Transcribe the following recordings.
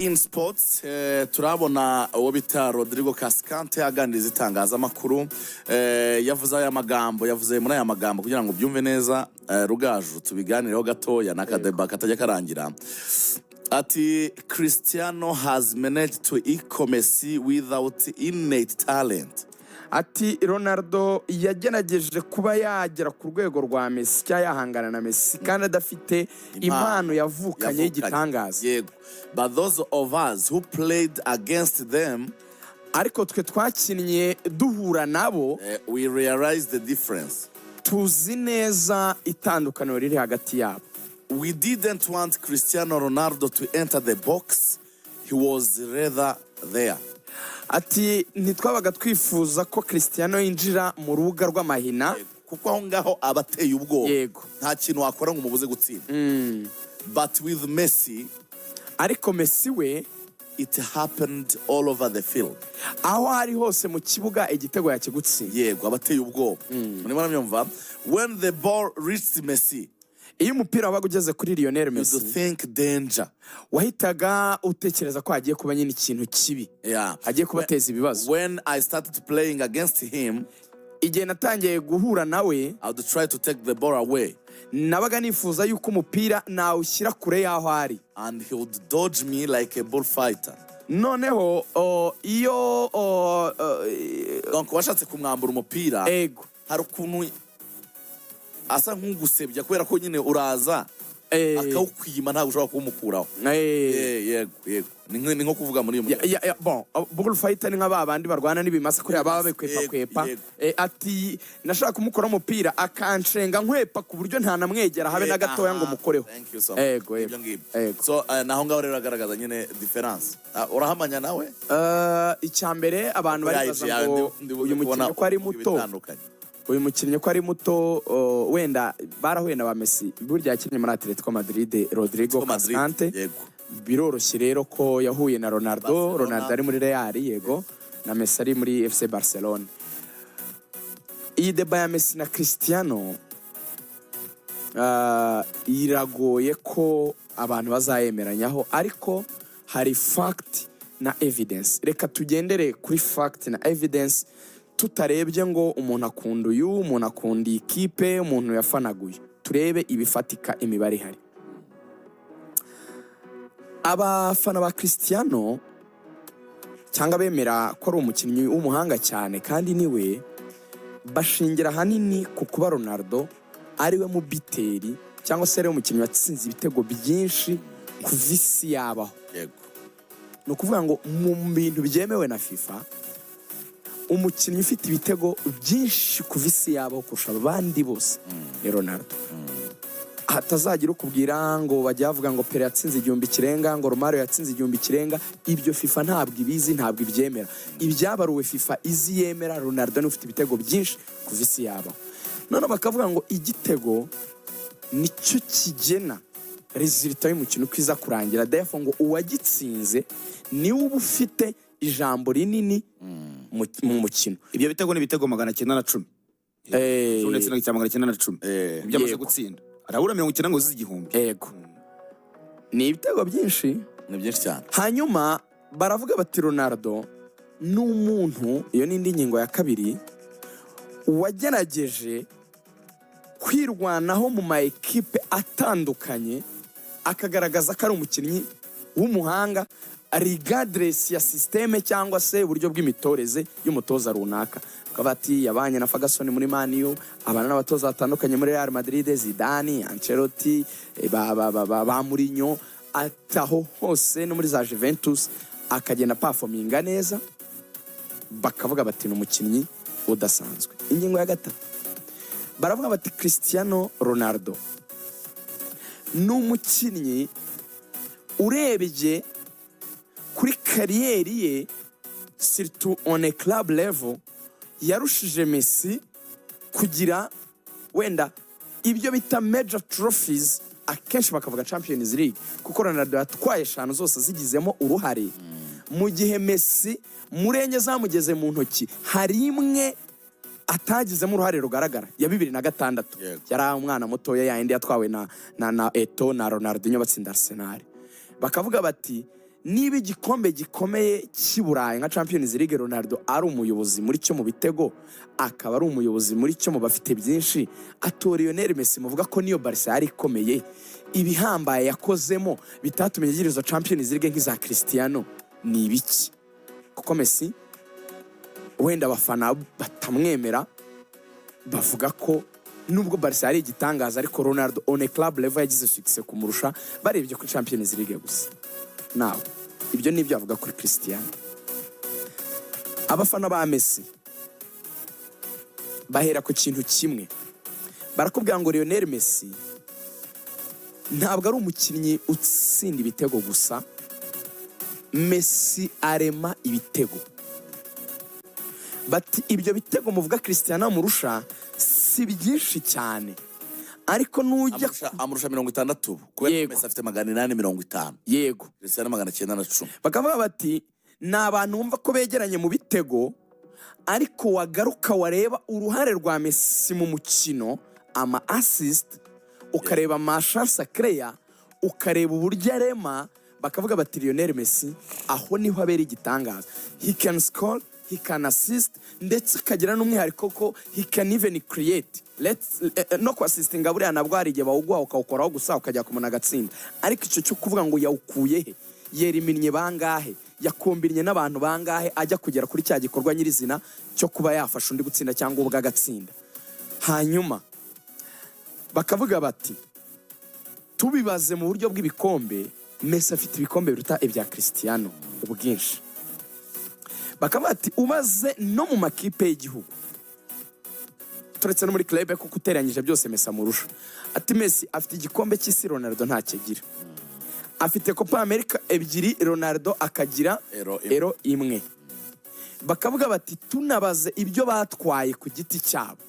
In sports turabona uwo bita Rodrigo Cascante aganiriza itangazamakuru yavuze aya magambo muri aya magambo kugira ngo byumve neza Rugaju tubiganireho gatoya n'akadeba katajya karangira ati Cristiano has managed to equal Messi without innate talent. Ati Ronaldo yagerageje kuba yagera ku rwego rwa Messi cyangwa yahangana na Messi kandi adafite impano yavukanye y'igitangaza. Yego. But those of us who played against them, ariko twe twakinnye duhura nabo, we realized the difference. Tuzi neza itandukaniro riri hagati yabo. We didn't want Cristiano Ronaldo to enter the box. He was rather there. Ati ntitwabaga twifuza ko Cristiano yinjira mu rubuga rw'amahina kuko aho ngaho abateye ubwoba. Yego. Nta kintu wakora ngo umubuze gutsinda. But with Messi, ariko Messi we, it happened all over the field. Aho ari hose mu kibuga igitego yakigutsinda. Yego, abateye ubwoba. Murimo namyumva. When the ball reached Messi, iyo umupira wabaga ugeze kuri Lionel Messi, you think danger. Wahitaga utekereza ko hagiye kuba nyine ikintu kibi. Yeah. Hagiye kubateza ibibazo. When I started playing against him, igihe natangiye guhura nawe, I would try to take the ball away. Nabaga nifuza yuko umupira nawushyira kure y'aho ari. And he would dodge me like a bullfighter. Noneho iyo donc washatse kumwambura umupira, ego, hari ukuntu asa nk'ugusebya kubera ko nyine uraza akawukwima ntabwo ushobora kumukuraho. Yego. Ni nko kuvuga muri uyu bon, bullfighter ni nk'aba bandi barwana n'ibimasa kuri aba bakwepa. Ati nashaka kumukora umupira akanshenga nkwepa ku buryo nta namwegera habe na gatoya ngo mukoreho. Ego. So naho ngaho rero agaragaza nyine difference. Urahamanya nawe? Icyambere abantu baribaza ngo uyu mukinnyi ko ari muto. Uyu mukinnyi ko ari muto, wenda barahuye na ba Messi burya yakinnye muri Atletico Madrid, Rodrigo Cascante. Biroroshye rero ko yahuye na Ronaldo ari muri Real, yego, na Messi ari muri FC Barcelona. Iyi deba ya Messi na Cristiano iragoye ko abantu bazayemeranyaho, ariko hari fact na evidence. Reka tugendere kuri fact na evidence, tutarebye ngo umuntu akunda uyu, umuntu akunda ikipe, umuntu yafanaguye. Turebe ibifatika, imibare ihari. Abafana ba Cristiano cyangwa bemera ko ari umukinnyi w'umuhanga cyane kandi niwe, bashingira hanini ku kuba Ronaldo ariwe mu biteri cyangwa se ariwe umukinnyi watsinze ibitego byinshi ku visi yabaho. Yego. No kuvuga ngo mu bintu byemewe na FIFA, umukinnyi ufite ibitego byinshi ku visi yabaho kurusha abandi bose ni Ronaldo. Hatazagira ukubwira ngo bajya bavuga ngo Pele yatsinze 1000 kirenga, ngo Romario yatsinze 1000 kirenga. Ibyo FIFA ntabwo ibizi, ntabwo ibyemera. Ibyabaruwe FIFA izi yemera Ronaldo ufite ibitego byinshi ku visi yabaho. None bakavuga ngo igitego nicyo kigena resultat y'umukino kwiza kurangira. Therefore ngo uwagitsinze ni uba ufite ijambo rinini mu mukino. Ibyo bitego ni ibitego 910. Ndetse na 910. Byamaze gutsinda. Arabura 90 ngo z'igihumbi. Yego. Ni ibitego byinshi, ni byinshi cyane. Hanyuma baravuga bati Ronaldo n'umuntu, iyo n'indi ngingo ya kabiri, wagerageje kwirwanaho mu ma equipe atandukanye, akagaragaza ko ari umukinnyi w'umuhanga regardless ya systeme cyangwa se uburyo bw'imitoreze y'umutoza runaka. Kabati yabanye na Ferguson muri Man U, abana n'abatoza batandukanye muri Real Madrid, Zidane, Ancelotti, ba Mourinho, ataho hose no muri za Juventus akagenda performinga neza, bakavuga bati n'umukinnyi udasanzwe. Ingingo ya gatatu baravuga bati Cristiano Ronaldo n'umukinnyi urebye kuri kariyeri ye, surtout on a club level, yarushije Messi kugira wenda ibyo bita major trophies. Akenshi bakavuga Champions League kuko Ronaldo yatwaye 5 zose zigizemo uruhare, mu gihe Messi murenye zamugeze mu ntoki hari imwe atagizemo uruhare rugaragara ya 2006. Yari umwana muto yayindi yatwawe na Eto na Ronaldinho batsinda Arsenal. Bakavuga bati niba igikombe gikomeye cy'Iburayi nka Champions League Ronaldo ari umuyobozi muri cyo mu bitego akaba ari umuyobozi muri cyo mu bafite byinshi, atora Lionel Messi muvuga ko niyo Barca yari ikomeye ibihambaye yakozemo bitatumye agira izo Champions League nk'iza Cristiano, ni ibiki? Kuko Messi wenda abafana batamwemera bavuga ko nubwo Barca ari igitangaza ariko Ronaldo on a club level yagize success kumurusha barebye kuri Champions League gusa. Nawe ibyo nibyo avuga kuri Cristiano. Abafana ba Messi bahera ku kintu kimwe, barakubwira ngo Lionel Messi ntabwo ari umukinnyi utsinda ibitego gusa, Messi arema ibitego. Bati ibyo bitego muvuga Cristiano amurusha si byinshi cyane, ariko nujya amurusha 60 kubera Messi afite 850. Yego, Cristiano 910. bakavuga bati ni abantu bumva ko begeranye mu bitego, ariko wagaruka wareba uruhare rwa Messi mu mukino, ama assist, ukareba ama chance créa, ukareba uburyo arema, bakavuga bati Lionel Messi aho niho abera igitangaza. He can score, he can assist, ndetse akagira n'umwihariko ko he can even create. No ku assistinga buriya nabwo hari igihe bawugwa ukawukoraho gusa ukajya kumuna agatsinda, ariko icyo cyo kuvuga ngo yawukuye he, yeriminnye bangahe, yakombinye n'abantu bangahe ajya kugera kuri cya gikorwa nyirizina cyo kuba yafasha undi gutsinda cyangwa ubwo agatsinda. Hanyuma bakavuga bati tubibaze mu buryo bw'ibikombe, Messi afite ibikombe biruta ibya Cristiano ubwinshi. Bakavuga ati ubaze no mu makipe y'igihugu, turetse no muri club ko kuteranyije byose Messi amurusha. Ati Messi afite igikombe cy'isi, Ronaldo ntakigira. Afite Copa America ebyiri, Ronaldo akagira Euro imwe. Bakavuga bati tunabaze ibyo batwaye ku giti cyabo,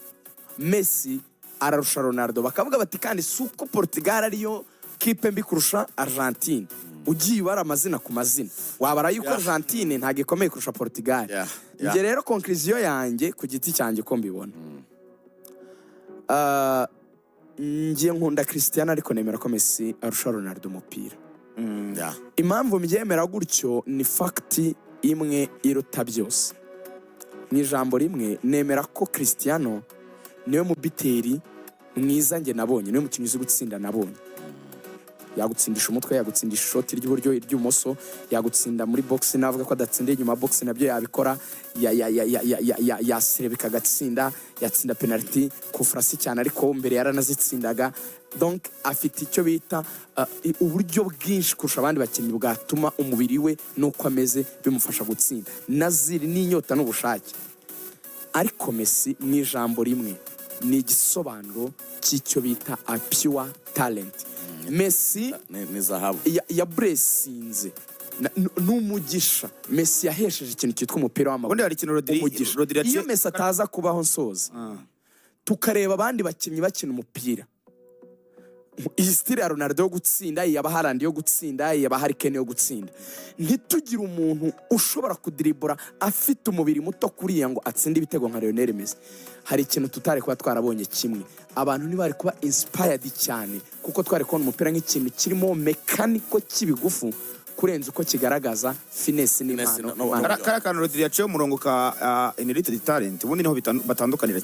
Messi ararusha Ronaldo. Bakavuga bati kandi suko Portugal ariyo kipe mbi kurusha Argentine. Ugiye ubara amazina ku mazina wabara yuko Argentine ntago ikomeye kurusha Portugal. Nge rero conclusion yanjye ku giti cyanjye ko mbibona, ngiye nkunda Cristiano ariko nemera ko Messi arusha Ronaldo umupira. Impamvu mbyemera gutyo ni fact imwe iruta byose. Ni ijambo rimwe, nemera ko Cristiano niwe mubiteri mwiza nge nabonye, niwe mukinnyi uzi gutsinda nabonye. Yagutsindisha umutwe, yagutsindisha shoti ry'iburyo, iry'umoso, yagutsinda muri box, navuga ko adatsinda inyuma box nabyo yabikora, yaserebeka agatsinda, yatsinda penalty ku frasi cyane ariko mbere yaranazitsindaga. Donc afite icyo bita uburyo bwinshi kurusha abandi bakinnyi bwatuma umubiri we nuko ameze bimufasha gutsinda, naziri n'inyota n'ubushake. Ariko Messi mu ijambo rimwe ni igisobanuro cy'icyo bita a pure talent. Messi ni zahabu ya blessinze n'umugisha. Messi yahesheje ikintu cyitwa umupira w'amaguru. Ubundi hari ikintu Rodri iyo Messi ataza kubaho nsoza tukareba abandi bakinnyi bakina umupira, iyi style ya Ronaldo yo gutsinda, yaba Haaland yo gutsinda, yaba Harry Kane yo gutsinda, ntitugira umuntu ushobora kudribura afite umubiri muto kuriya ngo atsinde ibitego nka Lionel Messi. Hari ikintu tutari kuba twarabonye kimwe, abantu ntibari kuba inspired cyane kuko twari kubona umupira nk'ikintu kirimo mekaniko cy'ibigufu kurenza uko kigaragaza finesse n'impano. Kara kantu Rodri yaciye umurongo ka inherited talent, ubundi niho batandukanira.